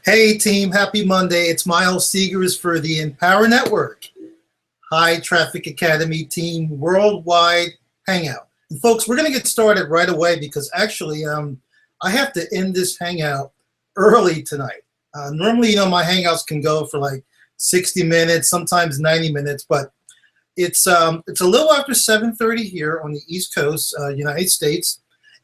Hey team, happy Monday. It's Miles Seegers for the Empower Network, High Traffic Academy Team Worldwide Hangout. And folks, we're going to get started right away because actually I have to end this hangout early tonight. Normally, my hangouts can go for like 60 minutes, sometimes 90 minutes, but it's a little after 7:30 here on the East Coast, United States,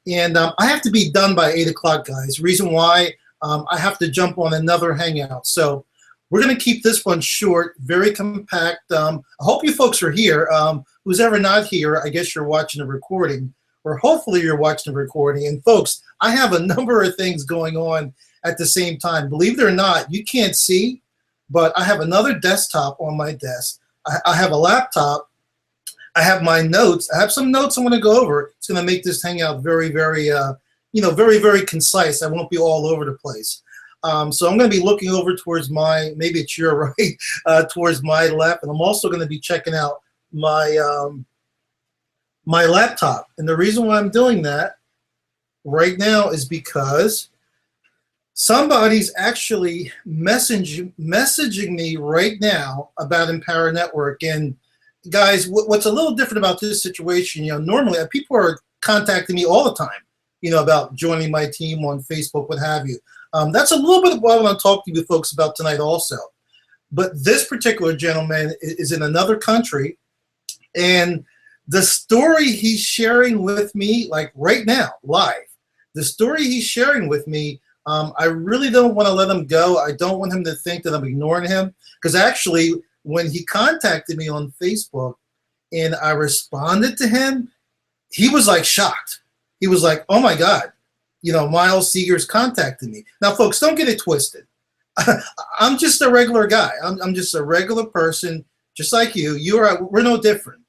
and I have to be done by 8 o'clock, guys. Reason why, I have to jump on another hangout. So we're going to keep this one short, very compact. I hope you folks are here. Who's ever not here, I guess you're watching the recording, or hopefully you're watching the recording. And folks, I have a number of things going on at the same time. Believe it or not, you can't see, but I have another desktop on my desk. I have a laptop. I have my notes. I have some notes I'm going to go over. It's going to make this hangout very, very, very, very concise. I won't be all over the place. So I'm going to be looking over towards maybe it's your right, towards my left, and I'm also going to be checking out my my laptop. And the reason why I'm doing that right now is because somebody's actually messaging me right now about Empower Network. And guys, what's a little different about this situation, normally people are contacting me all the time, about joining my team on Facebook, what have you. That's a little bit of what I want to talk to you folks about tonight also. But this particular gentleman is in another country, and the story he's sharing with me, like right now, live, the story he's sharing with me, I really don't want to let him go. I don't want him to think that I'm ignoring him, because actually when he contacted me on Facebook and I responded to him, he was like shocked. He was like, oh my God, Miles Seegers contacted me. Now, folks, don't get it twisted. I'm just a regular guy. I'm just a regular person, just like you. We're no different.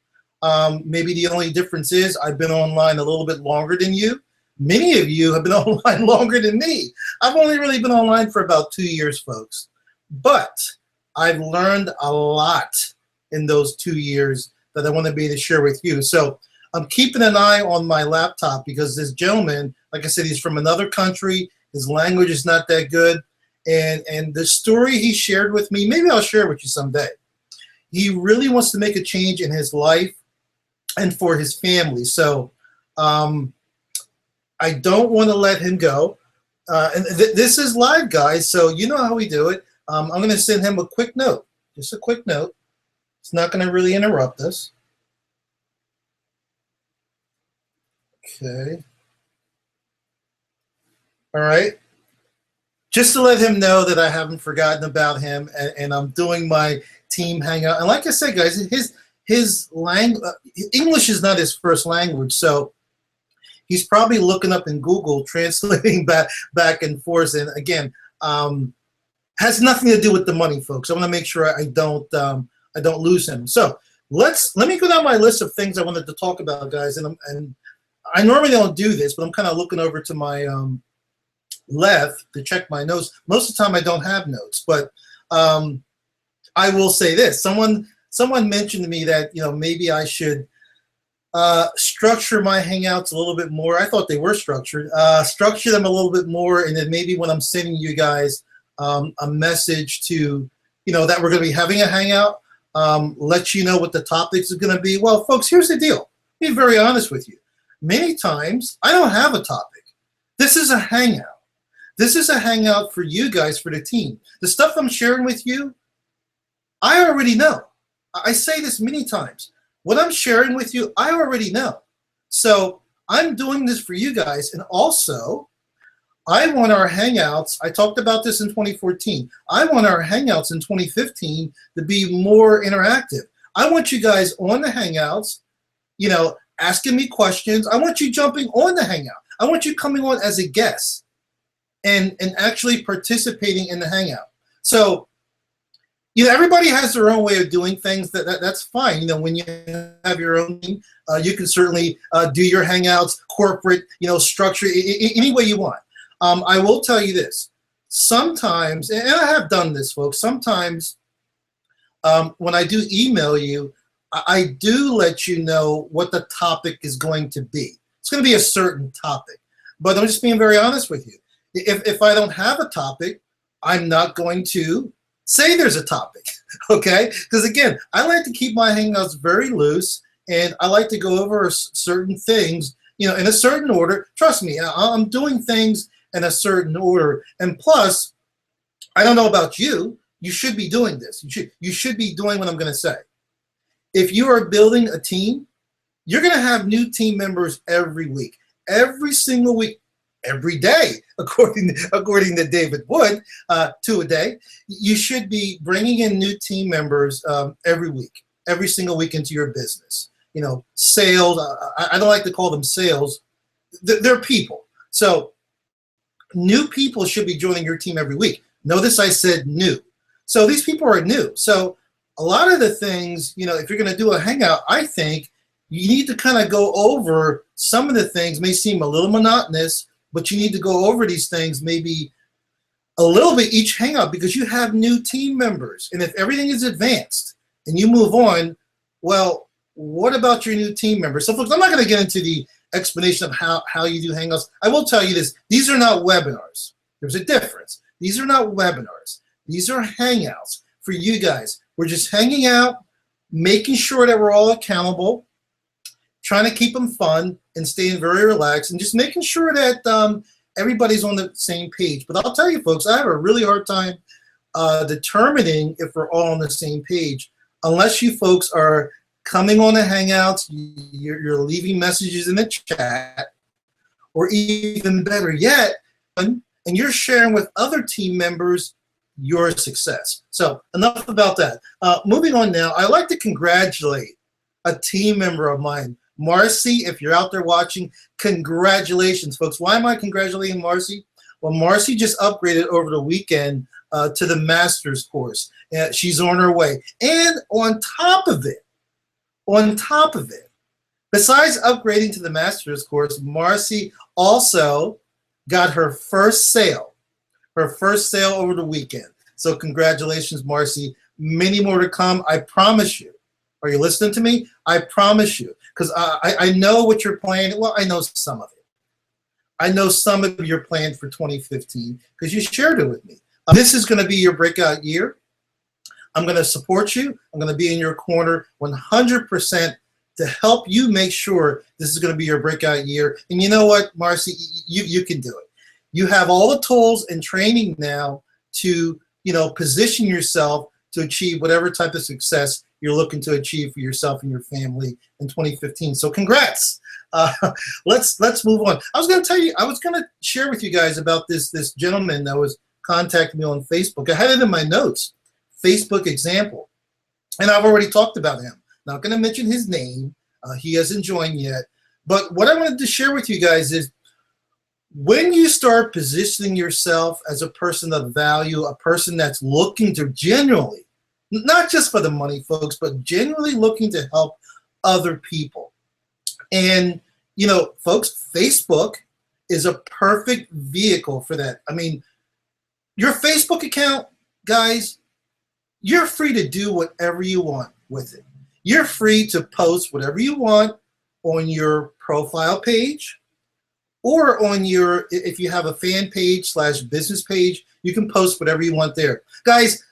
Maybe the only difference is I've been online a little bit longer than you. Many of you have been online longer than me. I've only really been online for about 2 years, folks. But I've learned a lot in those 2 years that I want to be able to share with you. So I'm keeping an eye on my laptop because this gentleman, like I said, he's from another country. His language is not that good. And the story he shared with me, maybe I'll share it with you someday. He really wants to make a change in his life and for his family. So I don't want to let him go. And this is live, guys, so you know how we do it. I'm going to send him a quick note, just a quick note. It's not going to really interrupt us. Okay. All right. Just to let him know that I haven't forgotten about him, and I'm doing my team hangout. And like I said, guys, his language, English is not his first language, so he's probably looking up in Google, translating back and forth. And again, has nothing to do with the money, folks. I want to make sure I don't lose him. So let me go down my list of things I wanted to talk about, guys. And I normally don't do this, but I'm kind of looking over to my left to check my notes. Most of the time, I don't have notes, but I will say this: someone mentioned to me that maybe I should structure my hangouts a little bit more. I thought they were structured. Structure them a little bit more, and then maybe when I'm sending you guys a message to that we're going to be having a hangout, let you know what the topics is going to be. Well, folks, here's the deal. I'll be very honest with you. Many times I don't have a topic. This is a hangout. This is a hangout for you guys, for the team. The stuff I'm sharing with you, I already know. I say this many times. What I'm sharing with you, I already know. So I'm doing this for you guys. And also, I want our hangouts, I talked about this in 2014. I want our hangouts in 2015 to be more interactive. I want you guys on the hangouts, asking me questions. I want you jumping on the hangout. I want you coming on as a guest and actually participating in the hangout. So, everybody has their own way of doing things. That's fine. When you have your own team, you can certainly do your hangouts, corporate, structure, any way you want. I will tell you this. Sometimes, and I have done this, folks, sometimes when I do email you, I do let you know what the topic is going to be. It's going to be a certain topic. But I'm just being very honest with you. If I don't have a topic, I'm not going to say there's a topic, okay? Because again, I like to keep my Hangouts very loose, and I like to go over certain things, in a certain order. Trust me, I'm doing things in a certain order. And plus, I don't know about you, you should be doing this. You should be doing what I'm going to say. If you are building a team, you're going to have new team members every week, every single week, every day, according to David Wood, 2 a day. You should be bringing in new team members every week, every single week into your business. Sales, I don't like to call them sales. They're people. So new people should be joining your team every week. Notice I said new. So these people are new. So a lot of the things, if you're going to do a Hangout, I think you need to kind of go over some of the things. May seem a little monotonous, but you need to go over these things maybe a little bit each Hangout, because you have new team members. And if everything is advanced and you move on, well, what about your new team members? So folks, I'm not going to get into the explanation of how you do Hangouts. I will tell you this. These are not webinars. There's a difference. These are not webinars. These are Hangouts for you guys. We're just hanging out, making sure that we're all accountable, trying to keep them fun and staying very relaxed, and just making sure that everybody's on the same page. But I'll tell you, folks, I have a really hard time determining if we're all on the same page unless you folks are coming on the Hangouts, you're leaving messages in the chat, or even better yet, and you're sharing with other team members your success. So enough about that. Moving on now, I'd like to congratulate a team member of mine, Marcy. If you're out there watching, congratulations, folks. Why am I congratulating Marcy? Well, Marcy just upgraded over the weekend to the master's course. She's on her way. And on top of it, besides upgrading to the master's course, Marcy also got her first sale over the weekend. So congratulations, Marcy. Many more to come, I promise you. Are you listening to me? I promise you. Because I know what you're planning. Well, I know some of it. I know some of your plan for 2015 because you shared it with me. This is going to be your breakout year. I'm going to support you. I'm going to be in your corner 100% to help you make sure this is going to be your breakout year. And you know what, Marcy, you can do it. You have all the tools and training now to, position yourself to achieve whatever type of success you're looking to achieve for yourself and your family in 2015. So congrats. Let's move on. I was going to share with you guys about this gentleman that was contacting me on Facebook. I had it in my notes, Facebook example. And I've already talked about him. Not going to mention his name. He hasn't joined yet. But what I wanted to share with you guys is when you start positioning yourself as a person of value, a person that's looking to genuinely, not just for the money, folks, but genuinely looking to help other people. And, folks, Facebook is a perfect vehicle for that. I mean, your Facebook account, guys, you're free to do whatever you want with it. You're free to post whatever you want on your profile page or on if you have a fan page / business page, you can post whatever you want there. Guys,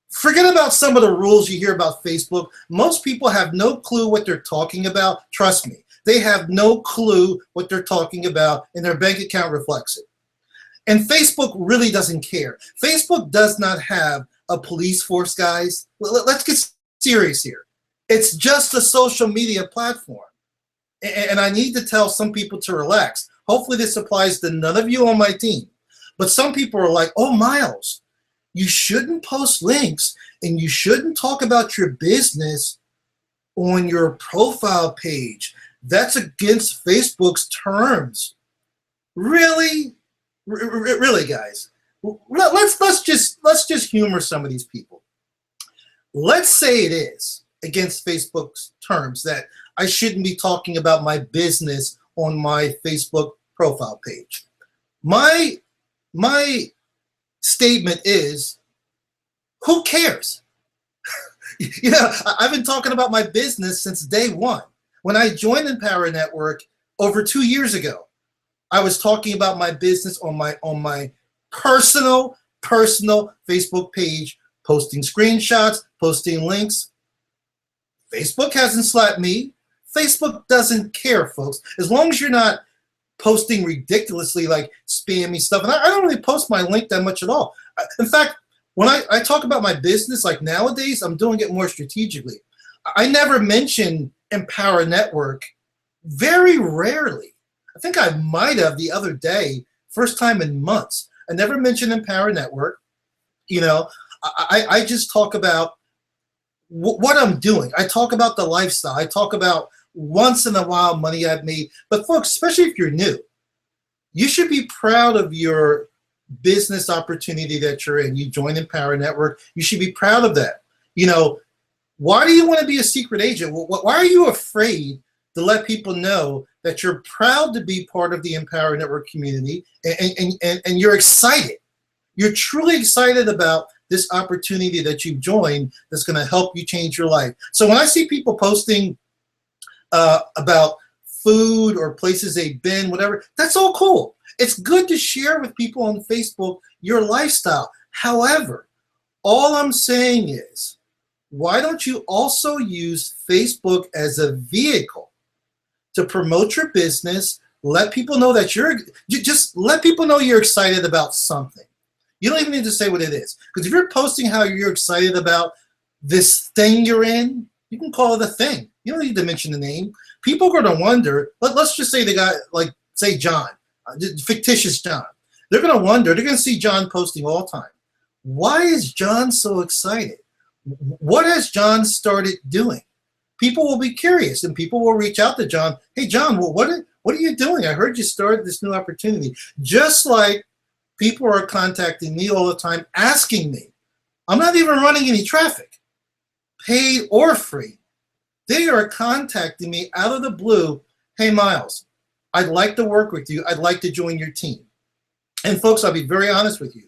forget about some of the rules you hear about Facebook. Most people have no clue what they're talking about. Trust me, they have no clue what they're talking about, and their bank account reflects it. And Facebook really doesn't care. Facebook does not have a police force, guys. Let's get serious here. It's just a social media platform. And I need to tell some people to relax. Hopefully this applies to none of you on my team. But some people are like, oh, Miles, you shouldn't post links and you shouldn't talk about your business on your profile page. That's against Facebook's terms. Really? Really, guys? Let's just humor some of these people. Let's say it is against Facebook's terms that I shouldn't be talking about my business on my Facebook profile page. My statement is, who cares? I've been talking about my business since day one. When I joined Empower Network over 2 years ago, I was talking about my business on my personal personal Facebook page, posting screenshots, posting links. Facebook hasn't slapped me. Facebook doesn't care, folks. As long as you're not posting ridiculously like spammy stuff. And I don't really post my link that much at all. In fact, when I talk about my business, like nowadays, I'm doing it more strategically. I never mention Empower Network, very rarely. I think I might have the other day, first time in months. I never mentioned Empower Network. You know, I just talk about what I'm doing. I talk about the lifestyle. I talk about once in a while money I've made. But folks, especially if you're new, you should be proud of your business opportunity that you're in. You join Empower Network. You should be proud of that. You know, why do you want to be a secret agent? Why are you afraid to let people know that you're proud to be part of the Empower Network community and you're excited? You're truly excited about this opportunity that you've joined that's going to help you change your life. So when I see people posting about food or places they've been, whatever, that's all cool. It's good to share with people on Facebook your lifestyle. However, all I'm saying is, why don't you also use Facebook as a vehicle to promote your business, let people know that just let people know you're excited about something. You don't even need to say what it is. Because if you're posting how you're excited about this thing you're in, you can call it a thing. You don't need to mention the name. People are going to wonder, let's just say they got, like, say John, fictitious John. They're going to wonder, they're going to see John posting all the time. Why is John so excited? What has John started doing? People will be curious, and people will reach out to John. Hey, John, well, what are you doing? I heard you started this new opportunity. Just like people are contacting me all the time, asking me. I'm not even running any traffic, paid or free. They are contacting me out of the blue. Hey, Miles, I'd like to work with you. I'd like to join your team. And folks, I'll be very honest with you.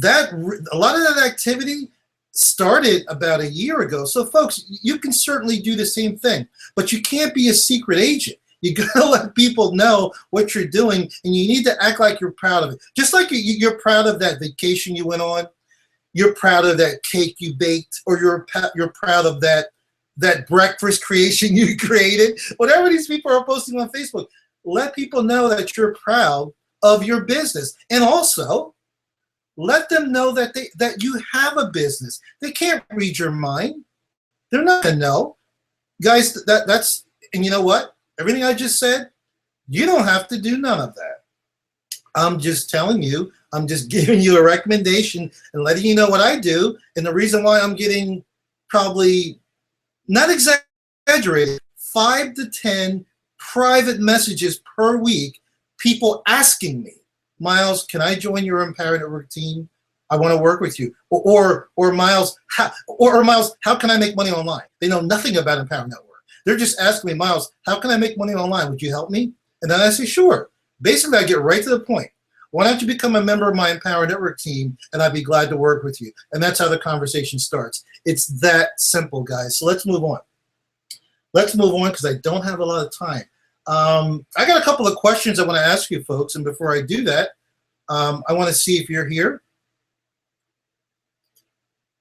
A lot of that activity started about a year ago. So folks, you can certainly do the same thing, but you can't be a secret agent. You gotta let people know what you're doing, and you need to act like you're proud of it. Just like you're proud of that vacation you went on, you're proud of that cake you baked, or you're proud of that breakfast creation you created. Whatever these people are posting on Facebook, let people know that you're proud of your business, and also let them know that you have a business. They can't read your mind. They're not gonna know, guys. That's and you know what? Everything I just said, you don't have to do none of that. I'm just telling you, I'm just giving you a recommendation and letting you know what I do. And the reason why I'm getting probably, not exaggerated, 5 to 10 private messages per week, people asking me, Miles, can I join your Empower Network team? I want to work with you. Or Miles, how can I make money online? They know nothing about Empower Network. They're just asking me, Miles, how can I make money online? Would you help me? And then I say, sure. Basically, I get right to the point. Why don't you become a member of my Empower Network team, and I'd be glad to work with you. And that's how the conversation starts. It's that simple, guys. So let's move on. Let's move on because I don't have a lot of time. I got a couple of questions I want to ask you folks. And before I do that, I want to see if you're here.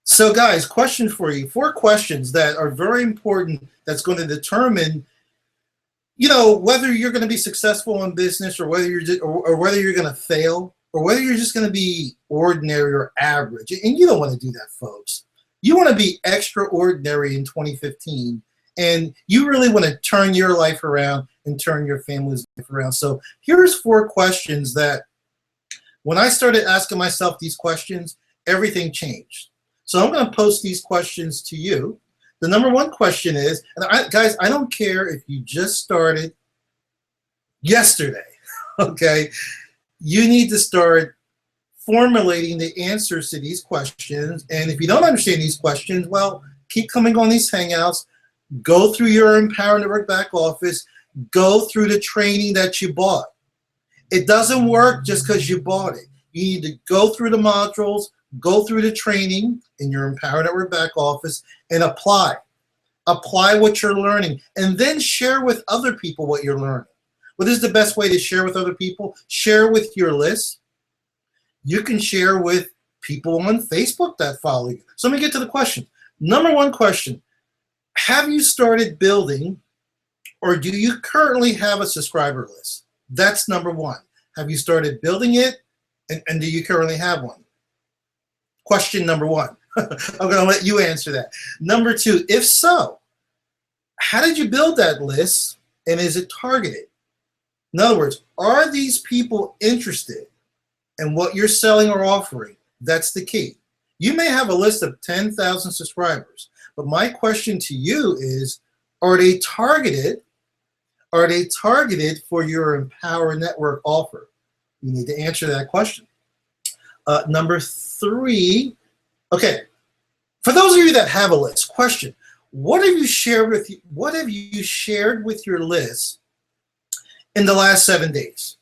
So guys, question for you, 4 questions that are very important that's going to determine, you know, whether you're going to be successful in business or whether you're going to fail or whether you're just going to be ordinary or average. And you don't want to do that, folks. You want to be extraordinary in 2015, and you really want to turn your life around and turn your family's life around. So here's 4 questions that when I started asking myself these questions, everything changed. So I'm going to post these questions to you. The number 1 question is, and guys, I don't care if you just started yesterday, okay? You need to start formulating the answers to these questions. And if you don't understand these questions, well, keep coming on these Hangouts. Go through your Empower Network back office. Go through the training that you bought. It doesn't work just because you bought it. You need to go through the modules, go through the training in your Empower Network back office, and apply. Apply what you're learning, and then share with other people what you're learning. What is the best way to share with other people? Share with your list. You can share with people on Facebook that follow you. So let me get to the question. Number one question, have you started building, or do you currently have a subscriber list? That's number one. Have you started building it, and do you currently have one? Question number one. I'm going to let you answer that. Number two, if so, how did you build that list, and is it targeted? In other words, are these people interested in what you're selling or offering? That's the key. You may have a list of 10,000 subscribers, but my question to you is, are they targeted? Are they targeted for your Empower Network offer? You need to answer that question. Number three, okay, for those of you that have a list, question, what have you shared with your list in the last 7 days?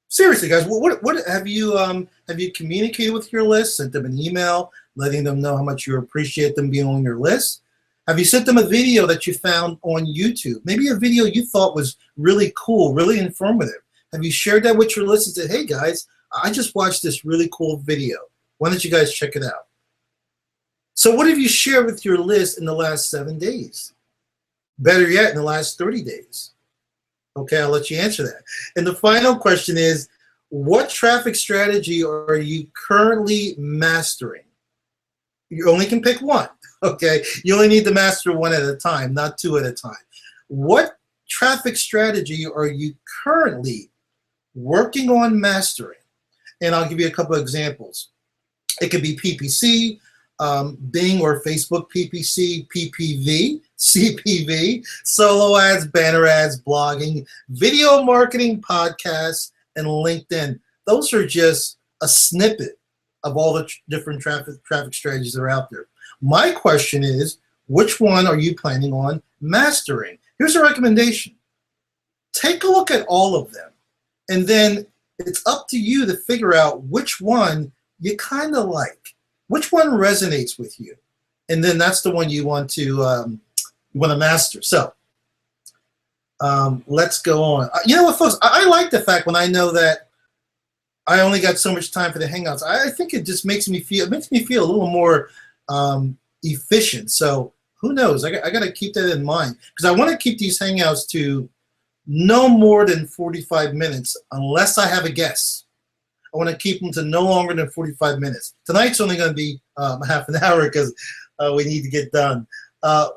Seriously, guys, what have you communicated with your list, sent them an email, letting them know how much you appreciate them being on your list? Have you sent them a video that you found on YouTube? Maybe a video you thought was really cool, really informative. Have you shared that with your list and said, hey guys, I just watched this really cool video. Why don't you guys check it out? So what have you shared with your list in the last 7 days? Better yet, in the last 30 days. Okay, I'll let you answer that. And the final question is, what traffic strategy are you currently mastering? You only can pick one, okay? You only need to master one at a time, not two at a time. What traffic strategy are you currently working on mastering? And I'll give you a couple of examples. It could be PPC, Bing or Facebook PPC, PPV, CPV, solo ads, banner ads, blogging, video marketing, podcasts, and LinkedIn. Those are just a snippet of all the different traffic strategies that are out there. My question is, which one are you planning on mastering? Here's a recommendation. Take a look at all of them, and then it's up to you to figure out which one you kind of like, which one resonates with you, and then that's the one you want to master. So let's go on. You know what, folks? I like the fact when I know that I only got so much time for the Hangouts. I think it just makes me feel a little more efficient. So who knows? I got to keep that in mind, because I want to keep these Hangouts to no more than 45 minutes unless I have a guest. I want to keep them to no longer than 45 minutes. Tonight's only going to be half an hour because we need to get done.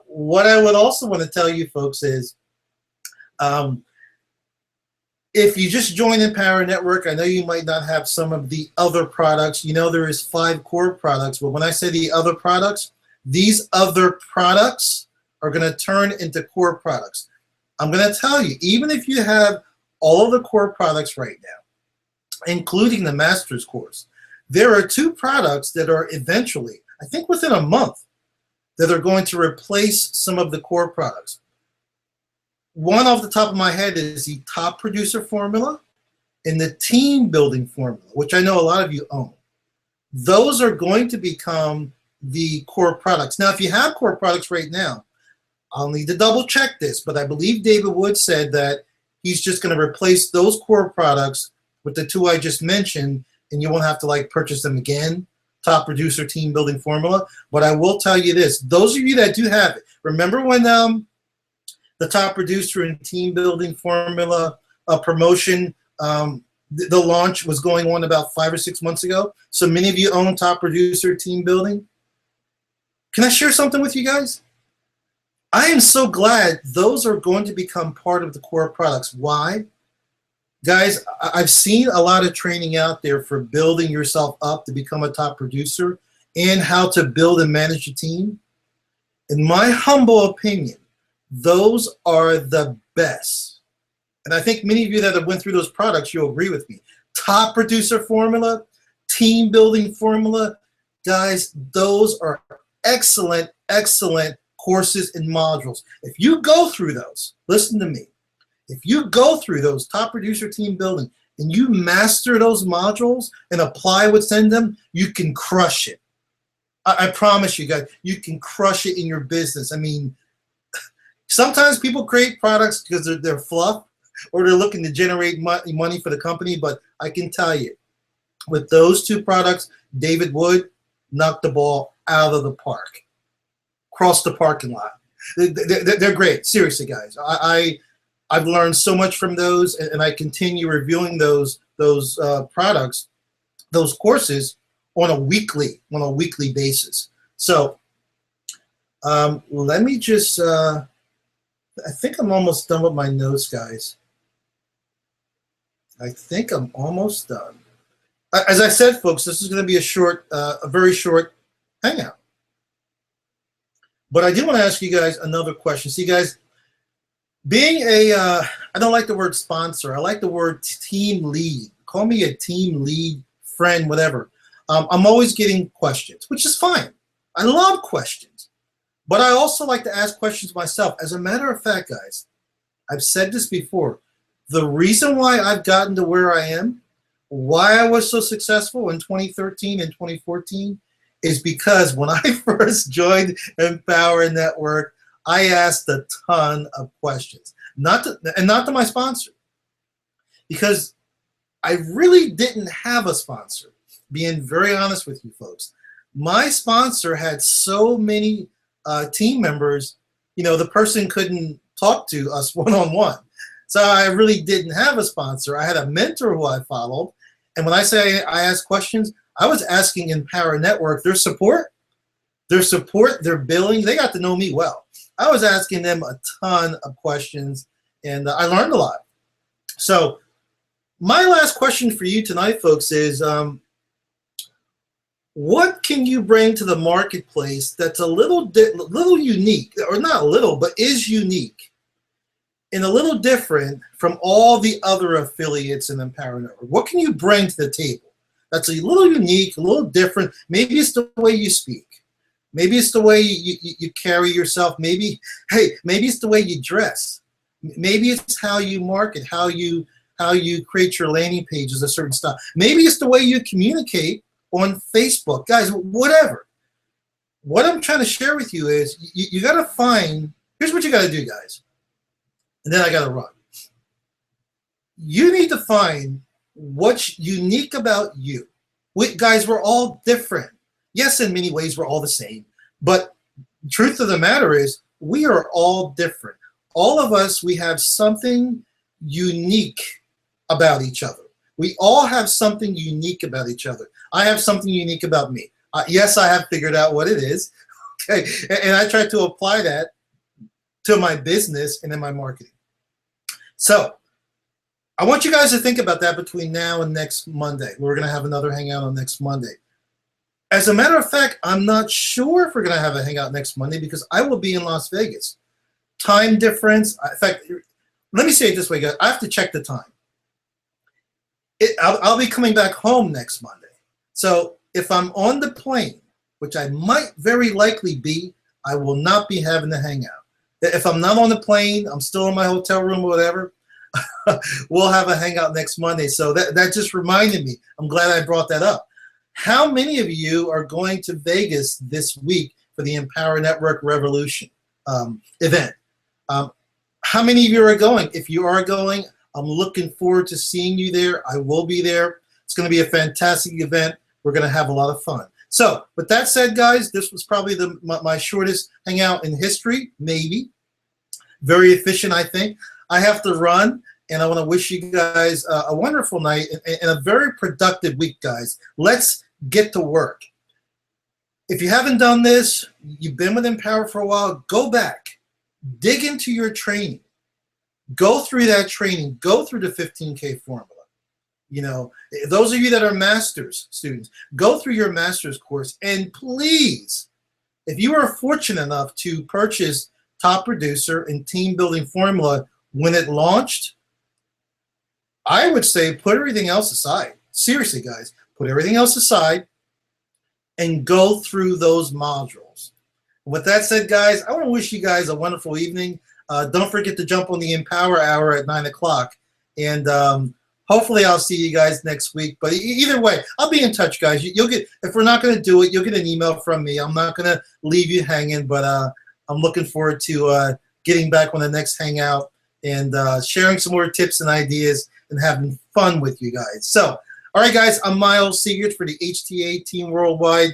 What I would also want to tell you folks is, if you just join Empower Network, I know you might not have some of the other products. You know, there is 5 core products, but when I say the other products, these other products are going to turn into core products. I'm going to tell you, even if you have all of the core products right now, including the master's course, there are 2 products that are eventually, I think within a month, that are going to replace some of the core products. One off the top of my head is the Top Producer Formula and the Team Building Formula, which I know a lot of you own. Those are going to become the core products. Now, if you have core products right now, I'll need to double check this, but I believe David Wood said that he's just going to replace those core products with the 2 I just mentioned, and you won't have to purchase them again. Top Producer, Team Building Formula. But I will tell you this, those of you that do have it, remember when the Top Producer and Team Building Formula promotion, the launch was going on about 5 or 6 months ago? So many of you own Top Producer, Team Building. Can I share something with you guys? I am so glad those are going to become part of the core products. Why? Guys, I've seen a lot of training out there for building yourself up to become a top producer and how to build and manage a team. In my humble opinion, those are the best. And I think many of you that have went through those products, you'll agree with me. Top Producer Formula, Team Building Formula, guys, those are excellent, excellent courses and modules. If you go through those, listen to me, if you go through those Top Producer, Team Building, and you master those modules and apply what's in them, you can crush it. I promise you guys, you can crush it in your business. I mean, sometimes people create products because they're fluff or they're looking to generate money for the company, but I can tell you, With those two products, David Wood knocked the ball out of the park, across the parking lot. They're great. Seriously, guys. I've learned so much from those, and I continue reviewing those products, those courses on a weekly basis. So let me just. I think I'm almost done with my notes, guys. I think I'm almost done. As I said, folks, this is going to be a very short hangout. But I do want to ask you guys another question. See, guys, being I don't like the word sponsor. I like the word team lead. Call me a team lead, friend, whatever. I'm always getting questions, which is fine. I love questions. But I also like to ask questions myself. As a matter of fact, guys, I've said this before. The reason why I've gotten to where I am, why I was so successful in 2013 and 2014, is because when I first joined Empower Network, I asked a ton of questions, not to my sponsor, because I really didn't have a sponsor. Being very honest with you folks, my sponsor had so many team members, the person couldn't talk to us one-on-one. So I really didn't have a sponsor. I had a mentor who I followed. And when I say I asked questions, I was asking Empower Network their support, their billing. They got to know me well. I was asking them a ton of questions, and I learned a lot. So my last question for you tonight, folks, is what can you bring to the marketplace that's a little unique, or not a little, but is unique and a little different from all the other affiliates in Empower Network? What can you bring to the table that's a little unique, a little different? Maybe it's the way you speak. Maybe it's the way you carry yourself. Maybe it's the way you dress. Maybe it's how you market, how you create your landing pages, a certain style. Maybe it's the way you communicate on Facebook. Guys, whatever. What I'm trying to share with you is you got to find, here's what you got to do, guys. And then I got to run. You need to find what's unique about you. Guys, we're all different. Yes, in many ways, we're all the same. But the truth of the matter is, we are all different. All of us, we have something unique about each other. We all have something unique about each other. I have something unique about me. Yes, I have figured out what it is. Okay, and I try to apply that to my business and in my marketing. So I want you guys to think about that between now and next Monday. We're going to have another hangout on next Monday. As a matter of fact, I'm not sure if we're going to have a hangout next Monday because I will be in Las Vegas. Time difference. In fact, let me say it this way, guys. I have to check the time. I'll be coming back home next Monday. So if I'm on the plane, which I might very likely be, I will not be having the hangout. If I'm not on the plane, I'm still in my hotel room or whatever, we'll have a hangout next Monday. So that just reminded me. I'm glad I brought that up. How many of you are going to Vegas this week for the Empower Network Revolution event? How many of you are going? If you are going, I'm looking forward to seeing you there. I will be there. It's going to be a fantastic event. We're going to have a lot of fun. So with that said, guys, this was probably my shortest hangout in history, maybe. Very efficient, I think. I have to run, and I want to wish you guys a wonderful night and a very productive week, guys. Let's get to work. If you haven't done this, you've been with Empower for a while, go back. Dig into your training. Go through that training. Go through the 15K formula. Those of you that are master's students, go through your master's course. And please, if you are fortunate enough to purchase Top Producer and Team Building Formula when it launched, I would say put everything else aside. Seriously, guys, put everything else aside and go through those modules. With that said, guys, I want to wish you guys a wonderful evening. Don't forget to jump on the Empower Hour at 9 o'clock. And hopefully I'll see you guys next week. But either way, I'll be in touch, guys. You'll get, if we're not going to do it, you'll get an email from me. I'm not going to leave you hanging, but I'm looking forward to getting back on the next hangout and sharing some more tips and ideas and having fun with you guys. So, All right, guys, I'm Miles Seegers for the HTA Team Worldwide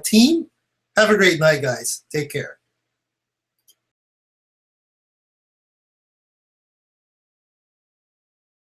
team. Have a great night, guys. Take care.